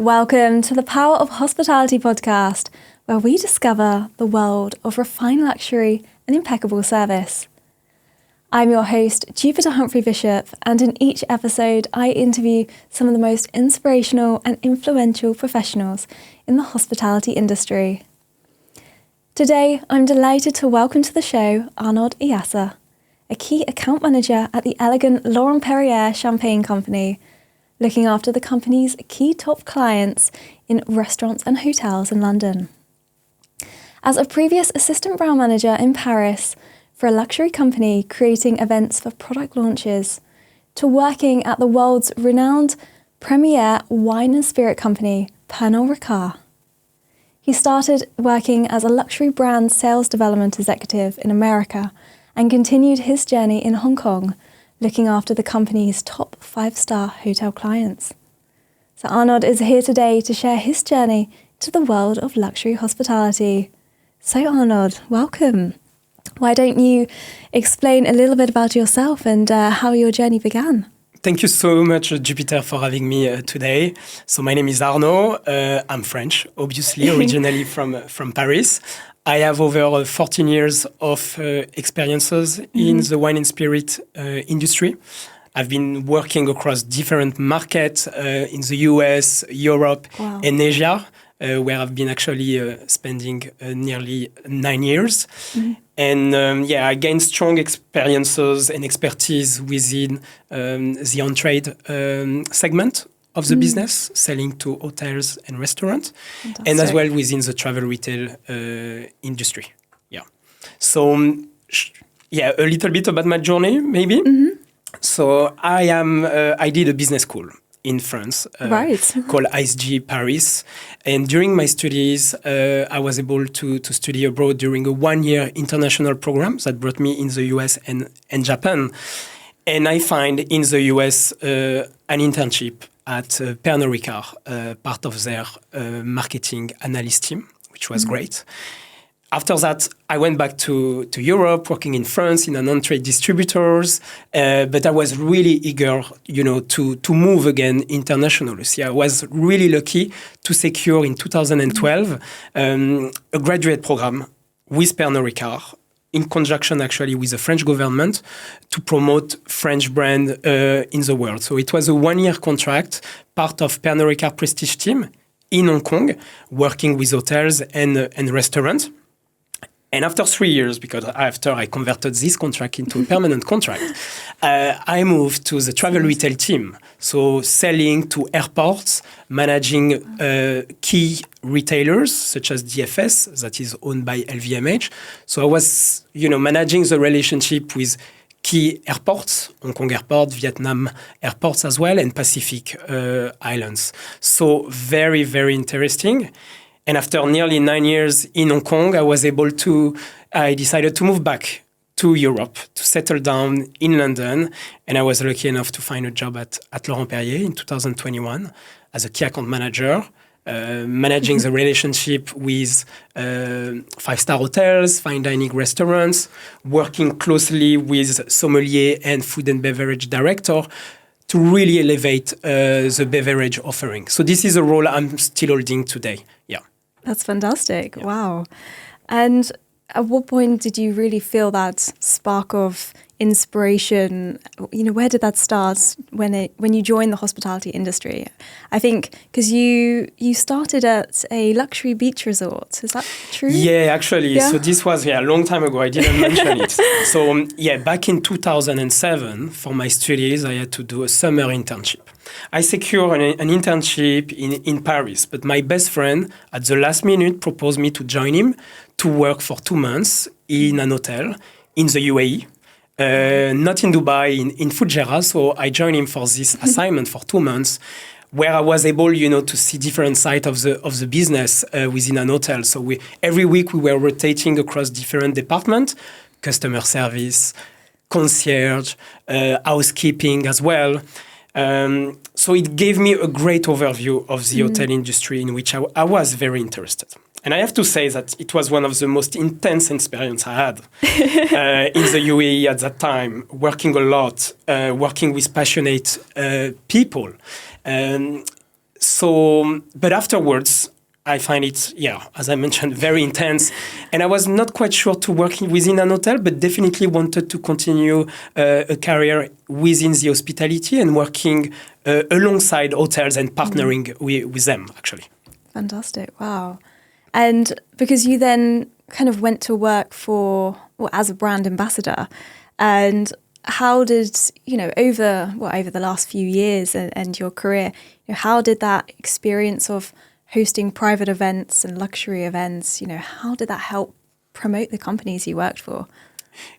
Welcome to the Power of Hospitality podcast, where we discover the world of refined luxury and impeccable service. I'm your host, Jupiter Humphrey-Bishop, and in each episode, I interview some of the most inspirational and influential professionals in the hospitality industry. Today, I'm delighted to welcome to the show Arnaud Aiassa, a key account manager at the elegant Laurent Perrier Champagne Company, looking after the company's key top clients in restaurants and hotels in London. As a previous assistant brand manager in Paris for a luxury company creating events for product launches, to working at the world's renowned premier wine and spirit company, Pernod Ricard. He started working as a luxury brand sales development executive in America and continued his journey in Hong Kong, looking after the company's top 5-star hotel clients. So Arnaud is here today to share his journey to the world of luxury hospitality. So Arnaud, welcome. Why don't you explain a little bit about yourself and how your journey began? Thank you so much, Jupiter, for having me today. So my name is Arnaud. I'm French, obviously, originally from Paris. I have over 14 years of experiences in the wine and spirit industry. I've been working across different markets in the US, Europe, and Asia, where I've been actually spending nearly 9 years. And I gained strong experiences and expertise within the on-trade segment of the business, selling to hotels and restaurants, and as well within the travel retail industry. Yeah. So, a little bit about my journey, maybe. So I did a business school in France called ISG Paris. And during my studies, I was able to study abroad during a 1-year international program that brought me in the US and Japan. And I find in the US an internship at Pernod Ricard, part of their marketing analyst team, which was great. After that, I went back to Europe, working in France in an on-trade distributors. But I was really eager, to move again internationally. So I was really lucky to secure in 2012 a graduate program with Pernod Ricard, in conjunction actually with the French government, to promote French brand in the world. So it was a 1-year contract, part of Pernod Ricard Prestige team in Hong Kong, working with hotels and restaurants. And after 3 years, because after I converted this contract into a permanent contract, I moved to the travel retail team. So selling to airports, managing key retailers such as DFS, that is owned by LVMH. So I was, managing the relationship with key airports, Hong Kong Airport, Vietnam airports as well, and Pacific Islands. So very, very interesting. And after nearly 9 years in Hong Kong, I decided to move back to Europe, to settle down in London. And I was lucky enough to find a job at Laurent Perrier in 2021 as a key account manager, managing the relationship with 5-star hotels, fine dining restaurants, working closely with sommelier and food and beverage director to really elevate the beverage offering. So this is a role I'm still holding today. Yeah. That's fantastic. Yeah. Wow. And at what point did you really feel that spark of inspiration? Where did that start when you joined the hospitality industry? I think because you started at a luxury beach resort. Is that true? Yeah, actually. Yeah. So this was a long time ago. I didn't mention it. So back in 2007, for my studies, I had to do a summer internship. I secured an internship in Paris, but my best friend at the last minute proposed me to join him to work for 2 months in an hotel in the UAE. Not in Dubai, in Fujairah. So I joined him for this assignment for 2 months, where I was able, to see different sides of the business within an hotel. So every week we were rotating across different departments, customer service, concierge, housekeeping as well. So it gave me a great overview of the hotel industry in which I was very interested. And I have to say that it was one of the most intense experiences I had in the UAE at that time, working a lot, working with passionate people. But afterwards, I find it, as I mentioned, very intense. And I was not quite sure to work within an hotel, but definitely wanted to continue a career within the hospitality and working alongside hotels and partnering with them, actually. Fantastic. Wow. And because you then kind of went to work as a brand ambassador, and how did, over the last few years and your career, how did that experience of hosting private events and luxury events, how did that help promote the companies you worked for?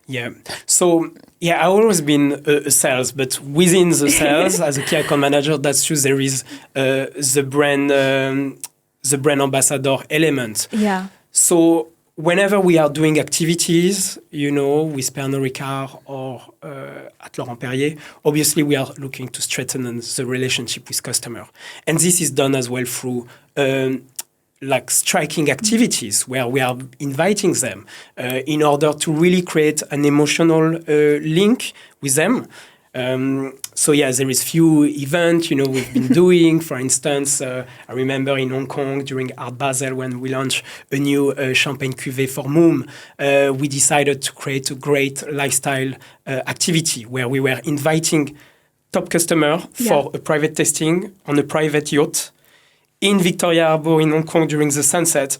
Yeah. So, I've always been a sales, but within the sales, as a key account manager, that's true. There is the brand ambassador element. Yeah. So whenever we are doing activities, with Pernod Ricard or at Laurent Perrier, obviously we are looking to strengthen the relationship with customer. And this is done as well through striking activities where we are inviting them in order to really create an emotional link with them. There is few events, we've been doing. For instance, I remember in Hong Kong during Art Basel when we launched a new champagne cuvée for Moom, we decided to create a great lifestyle activity where we were inviting top customer for a private tasting on a private yacht in Victoria Harbour in Hong Kong during the sunset.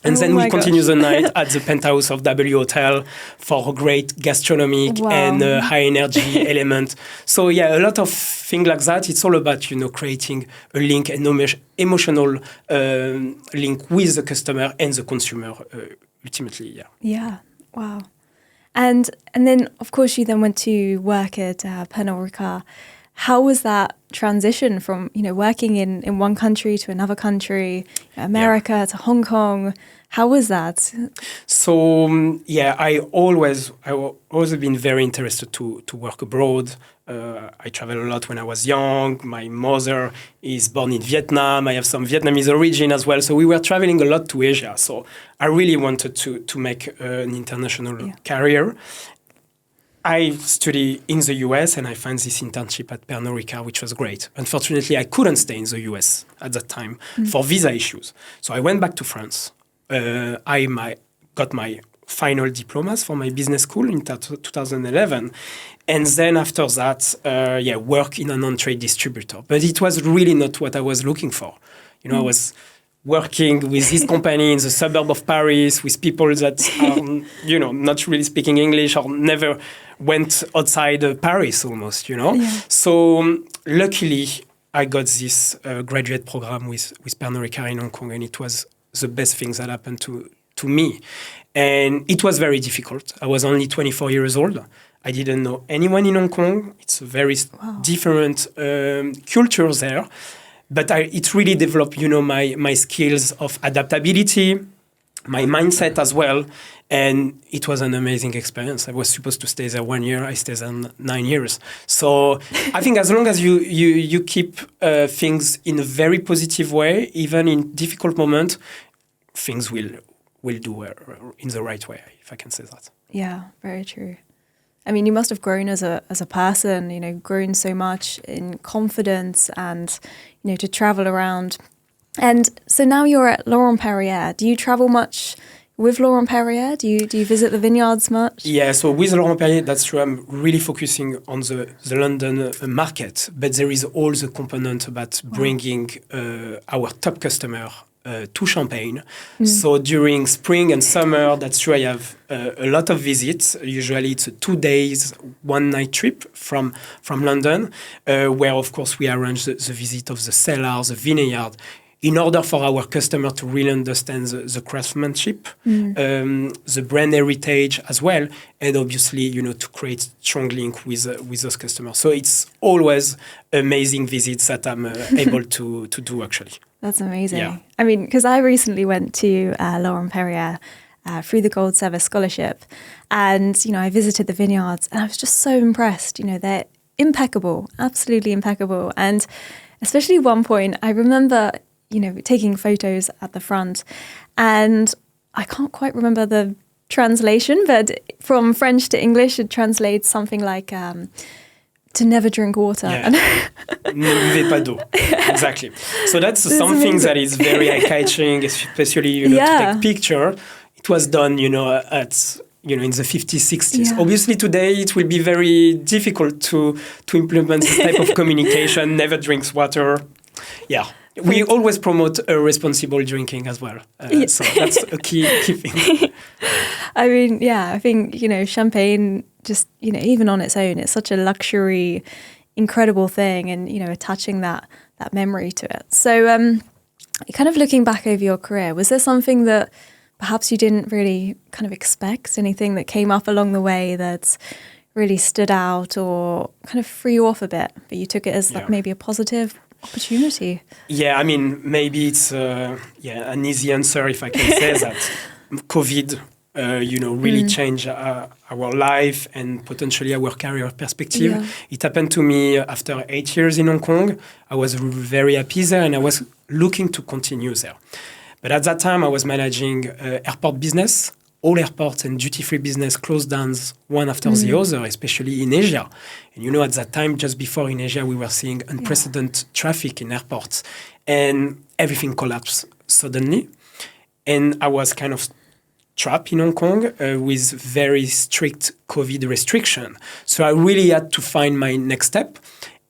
And then we continue the night at the penthouse of W Hotel for a great gastronomic and high energy element. So a lot of things like that. It's all about, creating a link, an emotional link with the customer and the consumer ultimately. Yeah. Wow. And then, of course, you then went to work at Pernod Ricard. How was that transition from, working in one country to another country, America to Hong Kong? How was that? So, I always been very interested to work abroad. I traveled a lot when I was young. My mother is born in Vietnam. I have some Vietnamese origin as well. So we were traveling a lot to Asia. So I really wanted to make an international career. I studied in the US and I found this internship at Pernod Ricard, which was great. Unfortunately, I couldn't stay in the US at that time for visa issues. So I went back to France. I got my final diplomas for my business school in 2011. And then after that, work in an on-trade distributor. But it was really not what I was looking for. I was working with this company in the suburb of Paris with people that are, not really speaking English or never went outside Paris almost, So luckily, I got this graduate program with Pernod Ricard in Hong Kong, and it was the best thing that happened to me. And it was very difficult. I was only 24 years old. I didn't know anyone in Hong Kong. It's a very different culture there. But it really developed, my skills of adaptability, my mindset as well. And it was an amazing experience. I was supposed to stay there 1 year. I stayed there 9 years. So I think as long as you keep things in a very positive way, even in difficult moments, things will do in the right way, if I can say that. Yeah, very true. I mean, you must have grown as a person, grown so much in confidence and, to travel around. And so now you're at Laurent Perrier. Do you travel much with Laurent Perrier? Do you visit the vineyards much? Yeah, so with Laurent Perrier, that's true. I'm really focusing on the London market, but there is all the component about bringing our top customer to Champagne. So during spring and summer, that's true, I have a lot of visits. Usually it's a 2 days, 1 night trip from London, where of course we arrange the visit of the cellars, the vineyard, in order for our customer to really understand the craftsmanship, the brand heritage as well, and obviously, to create strong link with those customers. So it's always amazing visits that I'm able to do actually. That's amazing. Yeah. I mean, because I recently went to Laurent Perrier through the Gold Service Scholarship, and I visited the vineyards, and I was just so impressed. They're impeccable, absolutely impeccable, and especially one point I remember, taking photos at the front, and I can't quite remember the translation, but from French to English, it translates something like to never drink water. Yeah. Ne buvez pas d'eau. Exactly. So that's something that is very eye-catching, especially, to take picture. It was done, in the 50s, 60s. Yeah. Obviously, today it will be very difficult to implement this type of communication. Never drinks water. Yeah. We always promote responsible drinking as well. So that's a key thing. I mean, I think, champagne just, even on its own, it's such a luxury, incredible thing, and, attaching that memory to it. So kind of looking back over your career, was there something that perhaps you didn't really kind of expect, anything that came up along the way that really stood out or kind of threw you off a bit, but you took it as like maybe a positive opportunity? Yeah, I mean, maybe it's an easy answer if I can say that. COVID, really changed our life and potentially our career perspective. Yeah. It happened to me after 8 years in Hong Kong. I was very happy there and I was looking to continue there. But at that time, I was managing airport business. All airports and duty-free business closed down one after the other, especially in Asia. And at that time, just before in Asia, we were seeing unprecedented traffic in airports. And everything collapsed suddenly. And I was kind of trapped in Hong Kong with very strict COVID restriction. So I really had to find my next step.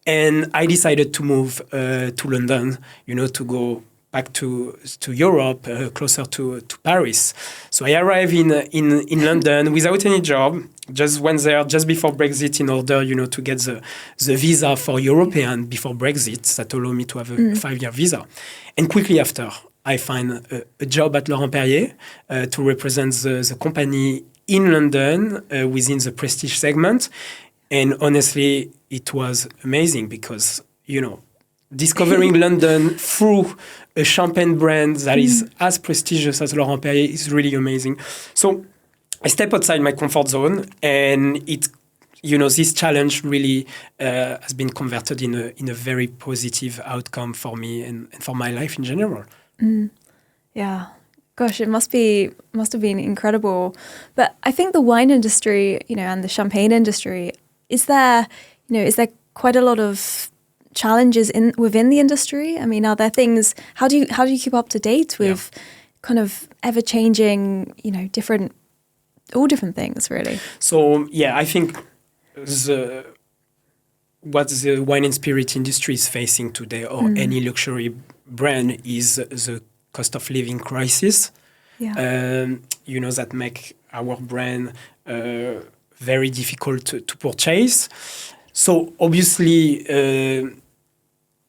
And I decided to move to London, to go back to Europe, closer to Paris. So I arrived in London without any job, just went there just before Brexit in order, to get the visa for European before Brexit that allowed me to have a 5-year visa. And quickly after, I find a job at Laurent Perrier to represent the company in London within the prestige segment. And honestly, it was amazing because, discovering London through a champagne brand that is as prestigious as Laurent Perrier is really amazing. So I step outside my comfort zone, and this challenge really has been converted in a very positive outcome for me and for my life in general. Yeah. Gosh, it must have been incredible. But I think the wine industry, and the champagne industry, is there quite a lot of challenges within the industry? I mean, are there things? How do you keep up to date with kind of ever changing, all different things, really? So I think what the wine and spirit industry is facing today, or any luxury brand, is the cost of living crisis. That make our brand very difficult to purchase. So obviously,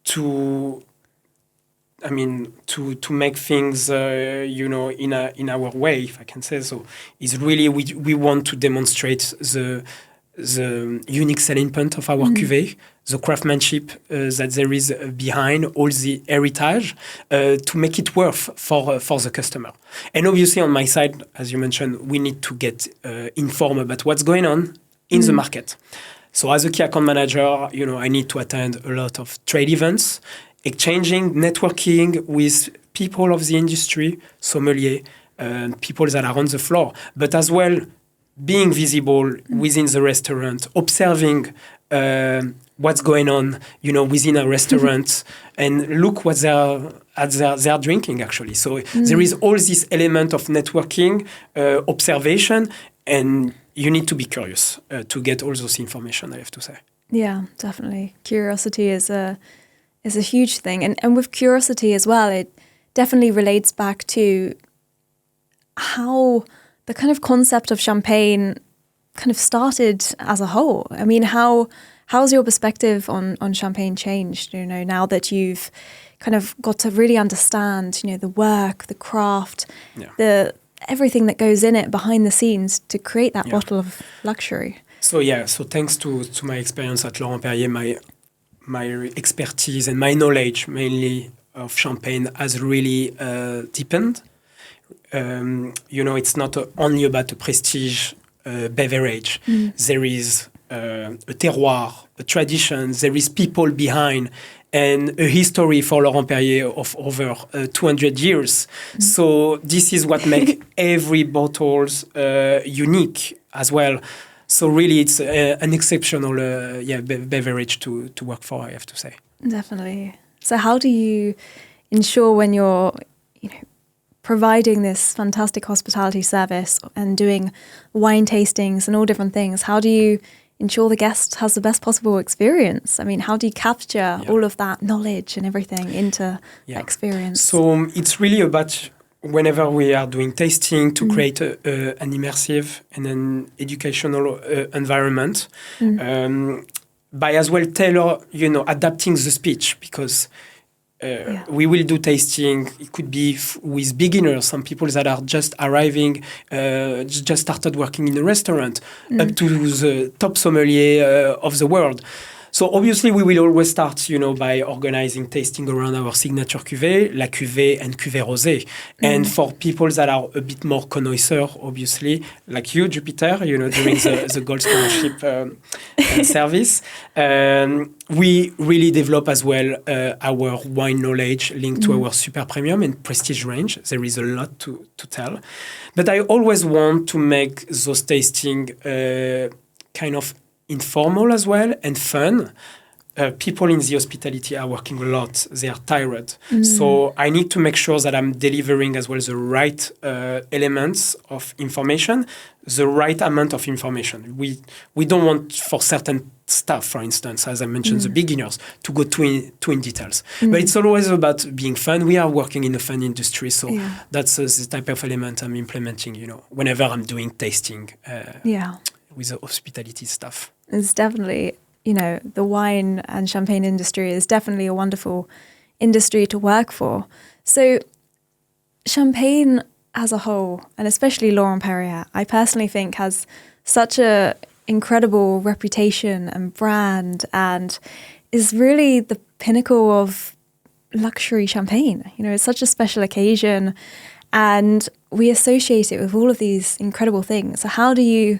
to make things, in our way, if I can say so, is really we want to demonstrate the unique selling point of our cuvée, the craftsmanship that there is behind all the heritage, to make it worth for the customer. And obviously, on my side, as you mentioned, we need to get informed about what's going on in the market. So as a key account manager, I need to attend a lot of trade events, exchanging, networking with people of the industry, sommelier, people that are on the floor, but as well being visible within the restaurant, observing what's going on, within a restaurant, and look what they're drinking, actually. So there is all this element of networking, observation, and you need to be curious to get all those information, I have to say. Yeah, definitely. Curiosity is a huge thing. And with curiosity as well, it definitely relates back to how the kind of concept of champagne kind of started as a whole. I mean, how's your perspective on champagne changed, now that you've kind of got to really understand, the work, the craft, everything that goes in it behind the scenes to create that bottle of luxury? So thanks to my experience at Laurent Perrier, my expertise and my knowledge mainly of champagne has really deepened. It's not only about a prestige beverage. There is a terroir, a tradition, there is people behind, and a history for Laurent Perrier of over 200 years. So this is what makes every bottle unique as well. So really, it's an exceptional beverage to work for, I have to say. Definitely. So how do you ensure when you're, providing this fantastic hospitality service and doing wine tastings and all different things, how do you ensure the guest has the best possible experience? I mean, how do you capture all of that knowledge and everything into that experience? So it's really about whenever we are doing tasting to create an immersive and an educational environment, by as well tailor, adapting the speech, because we will do tasting. It could be with beginners, some people that are just arriving, just started working in a restaurant, up to the top sommelier of the world. So obviously, we will always start, by organizing tasting around our signature cuvée, la cuvée and cuvée rosé. And for people that are a bit more connoisseur, obviously, like you, Jupiter, during the Gold Scholarship service, we really develop as well our wine knowledge linked to our super premium and prestige range. There is a lot to tell. But I always want to make those tasting kind of informal as well and fun. People in the hospitality are working a lot. They are tired. So I need to make sure that I'm delivering as well the right elements of information, the right amount of information. We don't want for certain stuff, for instance, as I mentioned, the beginners, to go too in details. But it's always about being fun. We are working in a fun industry, so that's the type of element I'm implementing, whenever I'm doing tasting with the hospitality stuff. It's definitely, the wine and champagne industry is definitely a wonderful industry to work for. So champagne as a whole, and especially Laurent Perrier, I personally think has such a incredible reputation and brand, and is really the pinnacle of luxury champagne. It's such a special occasion, and we associate it with all of these incredible things. So how do you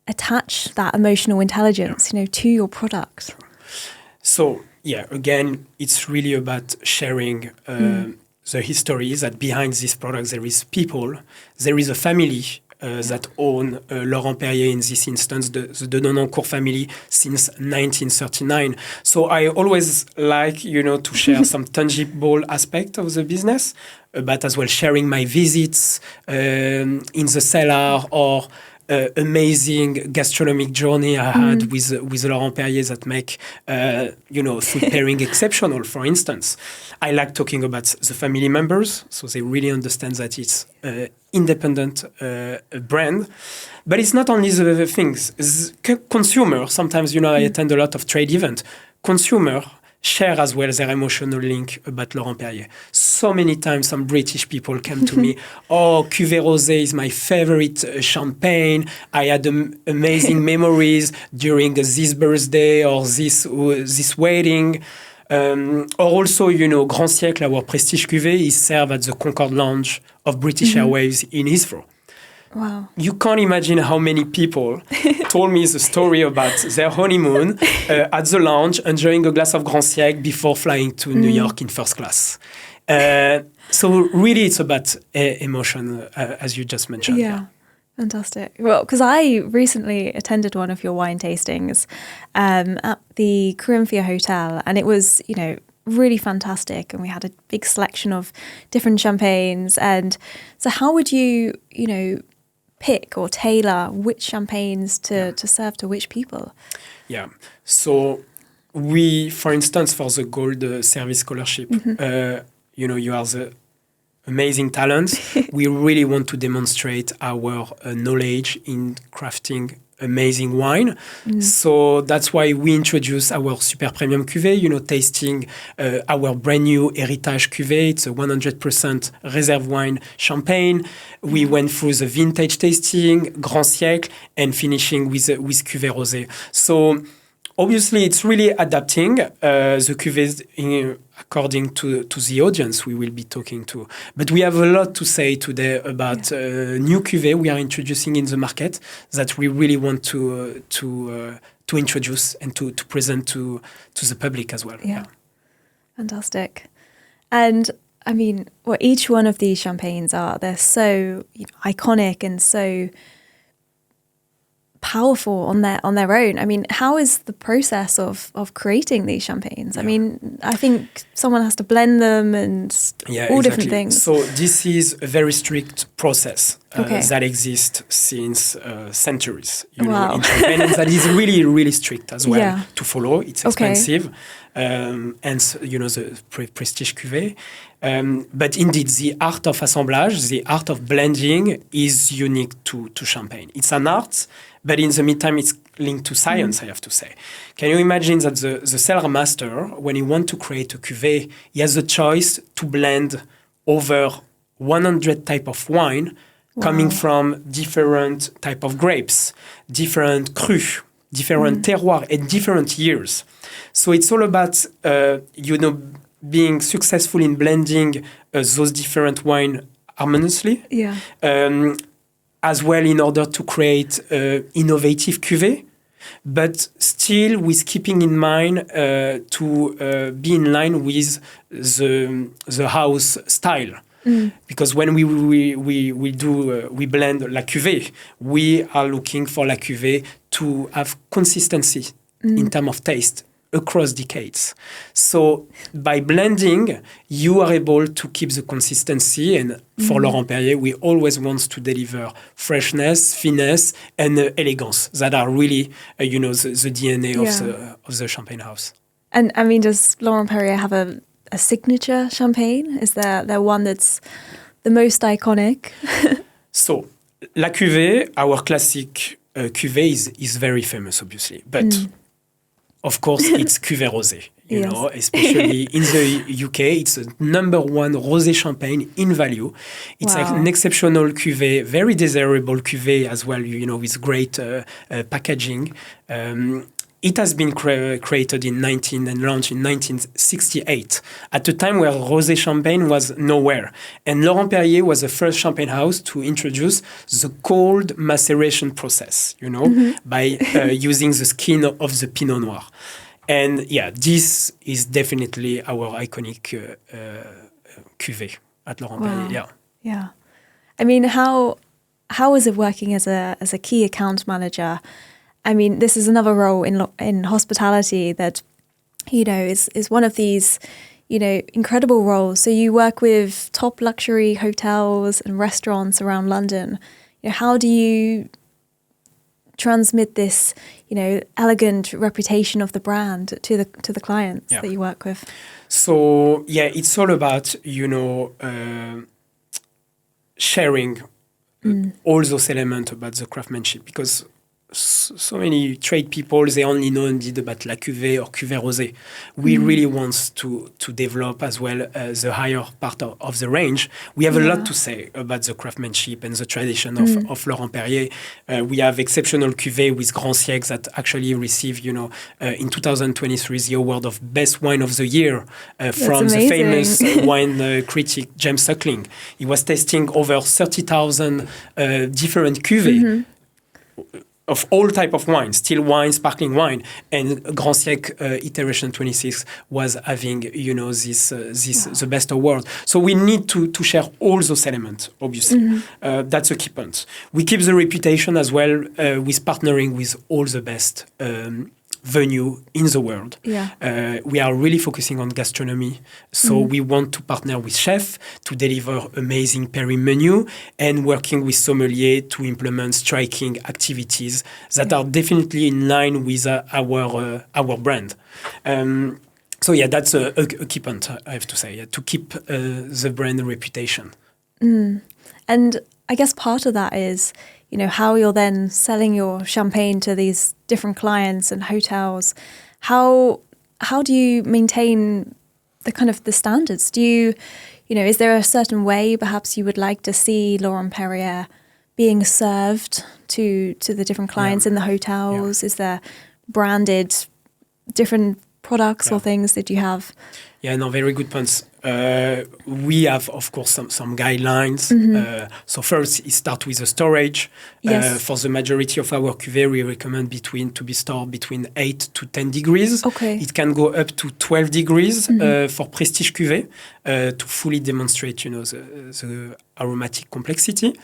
attach that emotional intelligence, to your product? So, again, it's really about sharing the history that behind this product. There is people, there is a family that own Laurent Perrier, in this instance, the de Nonancourt family, since 1939. So I always like, to share some tangible aspect of the business, but as well sharing my visits in the cellar or amazing gastronomic journey I had with Laurent Perrier that make food pairing exceptional. For instance, I like talking about the family members, so they really understand that it's independent brand. But it's not only the things. Consumer, sometimes I attend a lot of trade events. Consumer share as well their emotional link about Laurent Perrier. So many times some British people come to me, Cuvée Rosé is my favorite champagne. I had amazing memories during this birthday or this wedding. Or also, Grand Siècle, our prestige cuvée, is served at the Concorde Lounge of British Airways in Heathrow. Wow. You can't imagine how many people told me the story about their honeymoon at the lounge, enjoying a glass of Grand Siècle before flying to New York in first class. So really it's about emotion, as you just mentioned. Yeah. Fantastic. Well, because I recently attended one of your wine tastings at the Corinthia Hotel, and it was, really fantastic. And we had a big selection of different champagnes. And so how would you, pick or tailor which champagnes to serve to which people? Yeah. So we, for instance, for the Gold Service Scholarship, you are the amazing talent. We really want to demonstrate our knowledge in crafting amazing wine. So that's why we introduce our super premium cuvée, tasting our brand new Héritage cuvée. It's a 100% reserve wine champagne. We went through the vintage tasting, Grand Siècle, and finishing with cuvée rosé. So obviously, it's really adapting the cuvées according to the audience we will be talking to. But we have a lot to say today about new cuvées we are introducing in the market that we really want to introduce and to present to the public as well. Yeah. Fantastic. And I mean, each one of these champagnes they're so iconic and so powerful on their own. I mean, how is the process of creating these champagnes? I mean, I think someone has to blend them and all different things. So this is a very strict process that exists since centuries. You know, in champagne, and that is really, really strict as well to follow. It's expensive, and you know the prestige cuvée. But indeed, the art of assemblage, the art of blending, is unique to champagne. It's an art. But in the meantime, it's linked to science, I have to say. Can you imagine that the cellar master, when he wants to create a cuvée, he has the choice to blend over 100 type of wine coming from different type of grapes, different crus, different terroirs, and different years. So it's all about, being successful in blending those different wine harmoniously. As well in order to create innovative cuvée, but still with keeping in mind to be in line with the house style. Because when we blend la cuvée, we are looking for la cuvée to have consistency in terms of taste across decades. So by blending, you are able to keep the consistency. And for Laurent Perrier, we always want to deliver freshness, finesse, and elegance that are really, the DNA of the champagne house. And I mean, does Laurent Perrier have a signature champagne? Is there one that's the most iconic? So, La Cuvée, our classic cuvée, is very famous, obviously. But of course, it's Cuvée Rosé, you know, especially in the UK. It's the number one rosé champagne in value. It's an exceptional cuvée, very desirable cuvée as well, you know, with great packaging. It has been created and launched in 1968, at a time where rosé champagne was nowhere. And Laurent Perrier was the first champagne house to introduce the cold maceration process, you know, by using the skin of the Pinot Noir. And this is definitely our iconic cuvée at Laurent Perrier. Yeah. I mean, how is it working as a key account manager? I mean, this is another role in hospitality that, you know, is one of these, you know, incredible roles. So you work with top luxury hotels and restaurants around London. You know, how do you transmit this, you know, elegant reputation of the brand to the clients that you work with? So, it's all about, you know, sharing all those elements about the craftsmanship, because so many trade people, they only know indeed about La Cuvée or Cuvée Rosé. We really want to develop as well the higher part of the range. We have a lot to say about the craftsmanship and the tradition of Laurent Perrier. We have exceptional cuvée with Grand Siècle that actually received, you know, in 2023 the award of Best Wine of the Year from the famous wine critic James Suckling. He was testing over 30,000 different cuvées. Of all type of wine, still wine, sparkling wine, and Grand Siècle iteration 26 was having, you know, this the best award. So we need to share all those elements. Obviously, that's a key point. We keep the reputation as well with partnering with all the best venue in the world. We are really focusing on gastronomy, so we want to partner with chefs to deliver amazing pairing menu and working with sommelier to implement striking activities that are definitely in line with our brand. So that's a key point, I have to say, to keep the brand reputation. And I guess part of that is, you know, how you're then selling your champagne to these different clients and hotels. How do you maintain the kind of the standards? Do you know, is there a certain way perhaps you would like to see Laurent Perrier being served to the different clients in the hotels? Is there branded different products or things that you have? Very good points. We have, of course, some guidelines. So first, it starts with the storage. For the majority of our cuvée, we recommend to be stored between 8 to 10 degrees. It can go up to 12 degrees for prestige cuvée to fully demonstrate, you know, the aromatic complexity.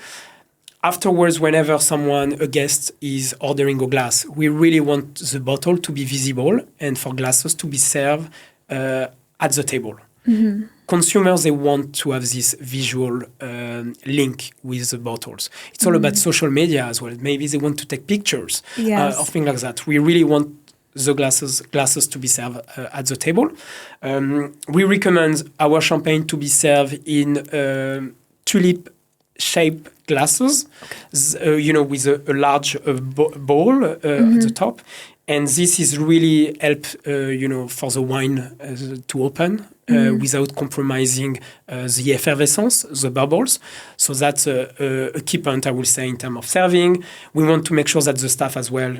afterwards, whenever a guest is ordering a glass, we really want the bottle to be visible and for glasses to be served at the table. Mm-hmm. Consumers, they want to have this visual link with the bottles. It's all about social media as well. Maybe they want to take pictures or things like that. We really want the glasses to be served at the table. We recommend our champagne to be served in tulip-shaped glasses, with a large bowl at the top. And this is really help, for the wine to open without compromising the effervescence, the bubbles. So that's a key point, I will say, in terms of serving. We want to make sure that the staff as well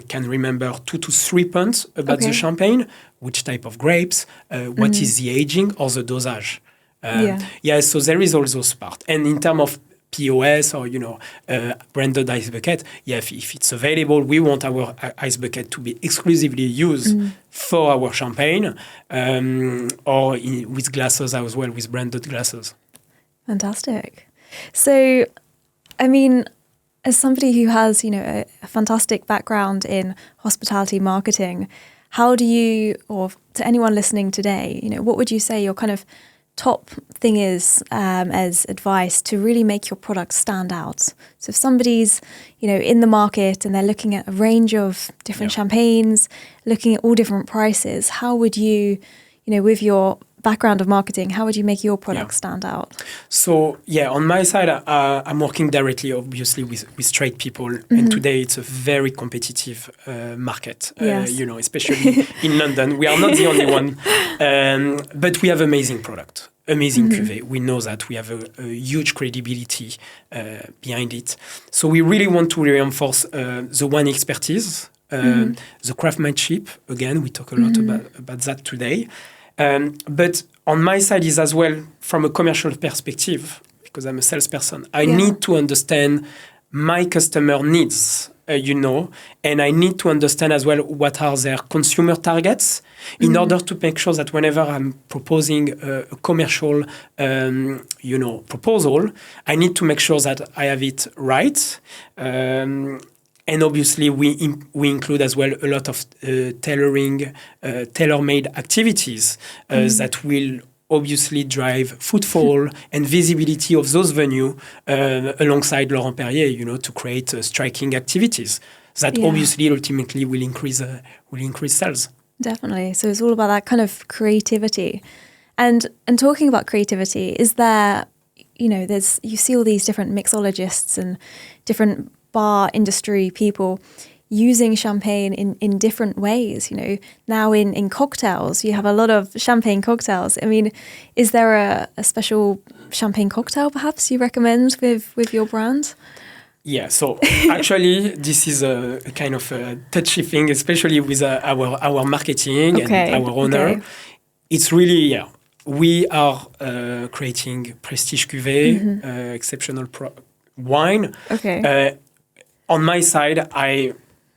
can remember 2 to 3 points about the champagne, which type of grapes, what is the aging or the dosage. So there is also this part. And in terms of POS or, branded ice bucket, if it's available, we want our ice bucket to be exclusively used for our champagne or with glasses as well, with branded glasses. Fantastic. So, I mean, as somebody who has, a fantastic background in hospitality marketing, how do you, or to anyone listening today, what would you say your kind of top thing is as advice to really make your product stand out? So if somebody's, in the market and they're looking at a range of different champagnes, looking at all different prices, how would you, with your background of marketing, how would you make your product stand out? So, on my side, I'm working directly, obviously, with trade people. And today it's a very competitive market, especially in London. We are not the only one, but we have amazing product. Amazing cuvée. We know that we have a huge credibility behind it. So we really want to reinforce the wine expertise, the craftsmanship. Again, we talk a lot about that today. But on my side is as well from a commercial perspective, because I'm a salesperson. I need to understand my customer needs, and I need to understand as well what are their consumer targets in order to make sure that whenever I'm proposing a commercial, proposal, I need to make sure that I have it right. And obviously, we include as well a lot of tailor-made activities that will obviously drive footfall and visibility of those venues alongside Laurent Perrier, to create striking activities that obviously ultimately will increase sales. Definitely. So it's all about that kind of creativity. And talking about creativity, is there, you see all these different mixologists and different bar industry people using champagne in different ways. Now in cocktails, you have a lot of champagne cocktails. I mean, is there a special champagne cocktail perhaps you recommend with your brand? Yeah, so actually this is a kind of a touchy thing, especially with our marketing and our owner. Okay. It's really, we are creating prestige cuvée, exceptional wine. Okay. On my side,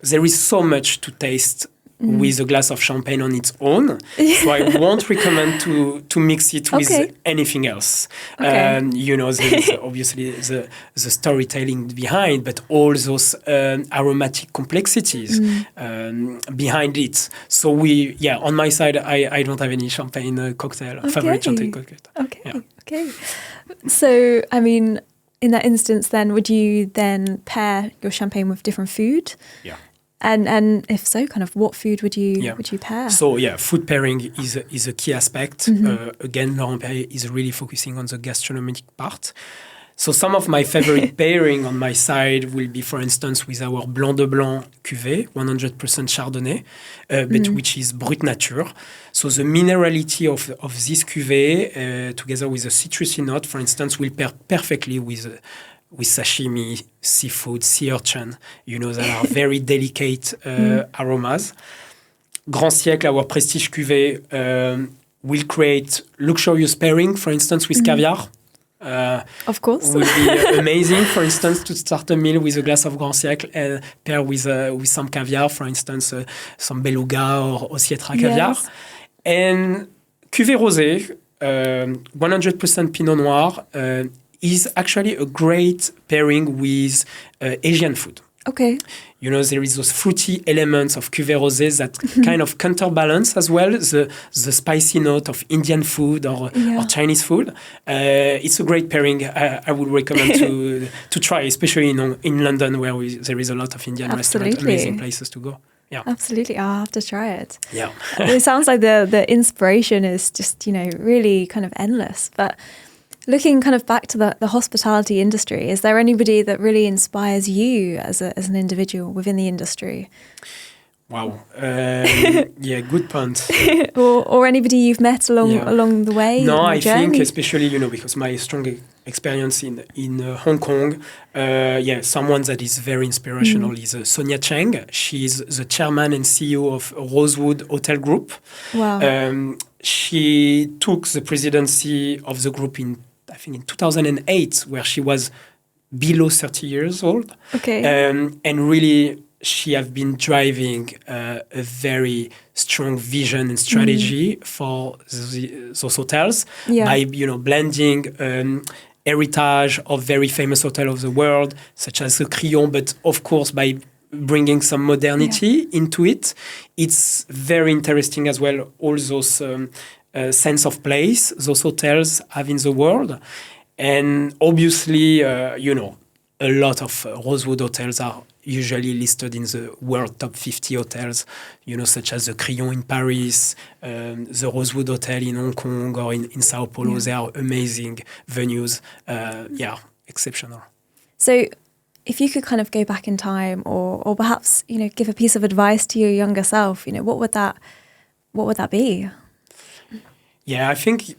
there is so much to taste with a glass of champagne on its own. So I won't recommend to mix it with anything else. Okay. There is obviously the storytelling behind, but all those aromatic complexities behind it. So on my side, I don't have any champagne cocktail, favorite champagne cocktail. Okay, okay. So, I mean, in that instance, then, would you then pair your champagne with different food? Yeah. And if so, kind of what food would you pair? So food pairing is a key aspect. Again, Laurent Perrier is really focusing on the gastronomic part. So some of my favorite pairing on my side will be, for instance, with our Blanc de Blanc cuvée, 100% Chardonnay, but which is Brut Nature. So the minerality of this cuvée, together with the citrusy note, for instance, will pair perfectly with sashimi, seafood, sea urchin, that are very delicate aromas. Grand Siècle, our prestige cuvée, will create luxurious pairing, for instance, with caviar. Of course. Would be amazing, for instance, to start a meal with a glass of Grand Siècle and pair with some caviar, for instance, some beluga or Osietra caviar. Yes. And cuvée rosée, 100% Pinot Noir, is actually a great pairing with Asian food. Okay. You know, there is those fruity elements of cuvée rosé that kind of counterbalance as well the spicy note of Indian food or Chinese food. It's a great pairing. I would recommend to try, especially in London, where there is a lot of Indian restaurants, amazing places to go. Yeah, absolutely. I'll have to try it. Yeah, it sounds like the inspiration is just really kind of endless. But looking kind of back to the hospitality industry, is there anybody that really inspires you as an individual within the industry? Wow. Yeah, good point. or anybody you've met along the way? No, I think especially, because my strong experience in Hong Kong, someone that is very inspirational is Sonia Cheng. She's the chairman and CEO of Rosewood Hotel Group. Wow. She took the presidency of the group in 2008, where she was below 30 years old. Okay. And really, she have been driving a very strong vision and strategy for those hotels by, blending heritage of very famous hotels of the world, such as the Crillon, but of course by bringing some modernity into it. It's very interesting as well, all those sense of place those hotels have in the world. And obviously, a lot of Rosewood hotels are usually listed in the world top 50 hotels, such as the Crillon in Paris, the Rosewood Hotel in Hong Kong or in Sao Paulo. They are amazing venues. Exceptional. So if you could kind of go back in time or perhaps, give a piece of advice to your younger self, what would that be? Yeah, I think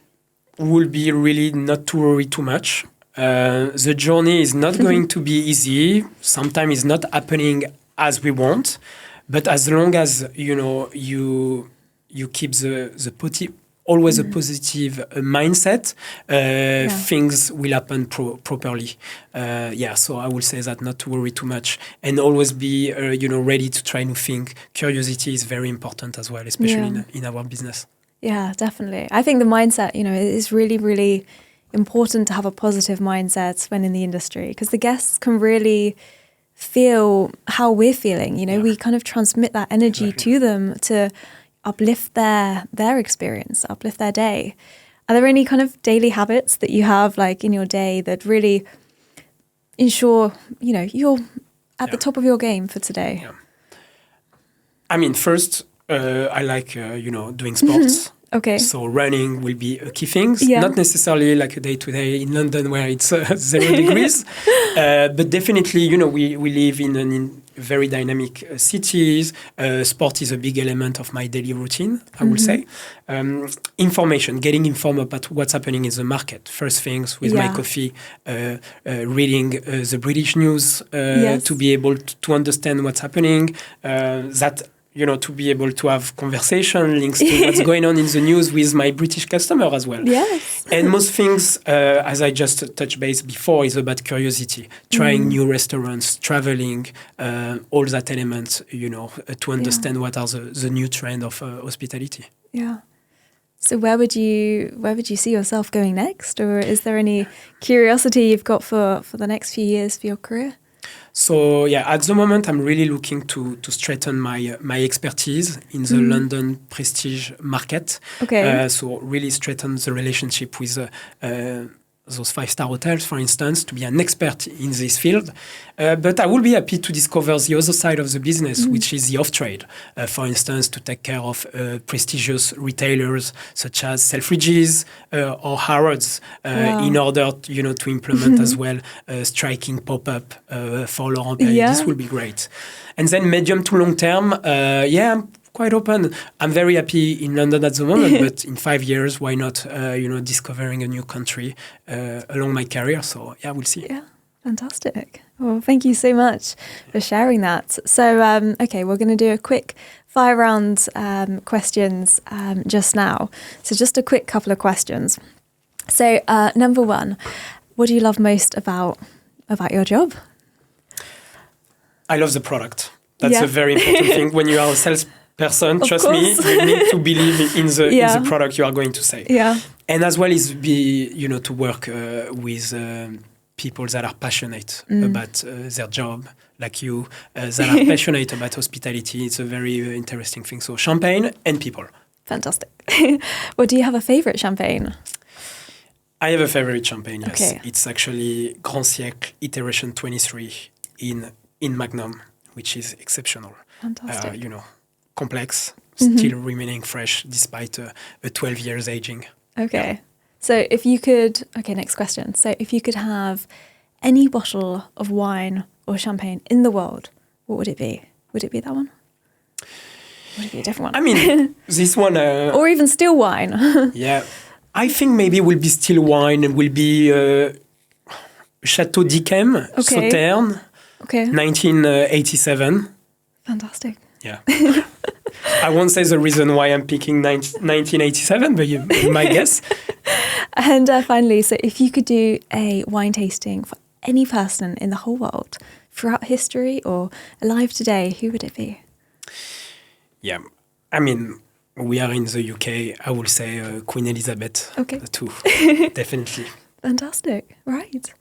we'll be really not to worry too much. The journey is not going to be easy. Sometimes it's not happening as we want, but as long as you keep always a positive mindset, things will happen properly. So I will say that not to worry too much and always be ready to try new things. Curiosity is very important as well, especially in our business. Yeah, definitely. I think the mindset, is really, really important to have a positive mindset when in the industry, because the guests can really feel how we're feeling. We kind of transmit that energy to them to uplift their experience, uplift their day. Are there any kind of daily habits that you have, like in your day, that really ensure you're at the top of your game for today? I mean, first, I like doing sports. Okay. So running will be a key thing. Not necessarily like a day-to-day in London where it's 0 degrees, but definitely, we live in very dynamic cities. Sport is a big element of my daily routine, I would say. Information, getting informed about what's happening in the market. First things with my coffee, reading the British news to be able to understand what's happening. To be able to have conversation links to what's going on in the news with my British customer as well. Yes. And most things, as I just touched base before, is about curiosity, trying new restaurants, traveling, all that elements, to understand what are the new trend of hospitality. Yeah. So where would you see yourself going next? Or is there any curiosity you've got for the next few years for your career? So at the moment, I'm really looking to strengthen my expertise in the London prestige market. Okay. So really strengthen the relationship with those 5-star hotels, for instance, to be an expert in this field. But I will be happy to discover the other side of the business, which is the off-trade. For instance, to take care of prestigious retailers such as Selfridges or Harrods in order, to implement as well a striking pop-up for Laurent Perrier. Yeah. This will be great. And then medium to long term, I'm quite open. I'm very happy in London at the moment, but in 5 years, why not, discovering a new country along my career. So, we'll see. Yeah, fantastic. Well, thank you so much for sharing that. So, we're going to do a quick 5-round questions just now. So just a quick couple of questions. So, number 1, what do you love most about your job? I love the product. That's a very important thing when you are a salesperson. Trust me, you need to believe in the product you are going to say. Yeah. And as well is to work with people that are passionate about their job, like you, that are passionate about hospitality. It's a very interesting thing. So champagne and people. Fantastic. Well, do you have a favorite champagne? I have a favorite champagne, yes. Okay. It's actually Grand Siècle Iteration 23 in Magnum, which is exceptional. Fantastic. Complex, still remaining fresh despite a 12 years aging. Okay. Yeah. So if you could, next question. So if you could have any bottle of wine or champagne in the world, what would it be? Would it be that one? Would it be a different one? I mean, this one... or even still wine. Yeah. I think maybe it will be still wine. It will be Chateau d'Yquem, Sauternes, 1987. Fantastic. Yeah. I won't say the reason why I'm picking 1987, but you might guess. And finally, so if you could do a wine tasting for any person in the whole world throughout history or alive today, who would it be? Yeah. I mean... We are in the UK. I will say Queen Elizabeth too, definitely. Fantastic. Right.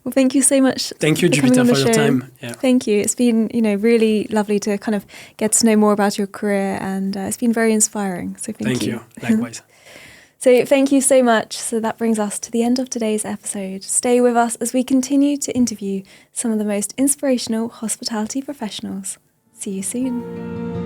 Well, thank you so much. Thank you, Jupiter, for your time. Yeah. Thank you. It's been, really lovely to kind of get to know more about your career, and it's been very inspiring. So thank you. Likewise. So thank you so much. So that brings us to the end of today's episode. Stay with us as we continue to interview some of the most inspirational hospitality professionals. See you soon.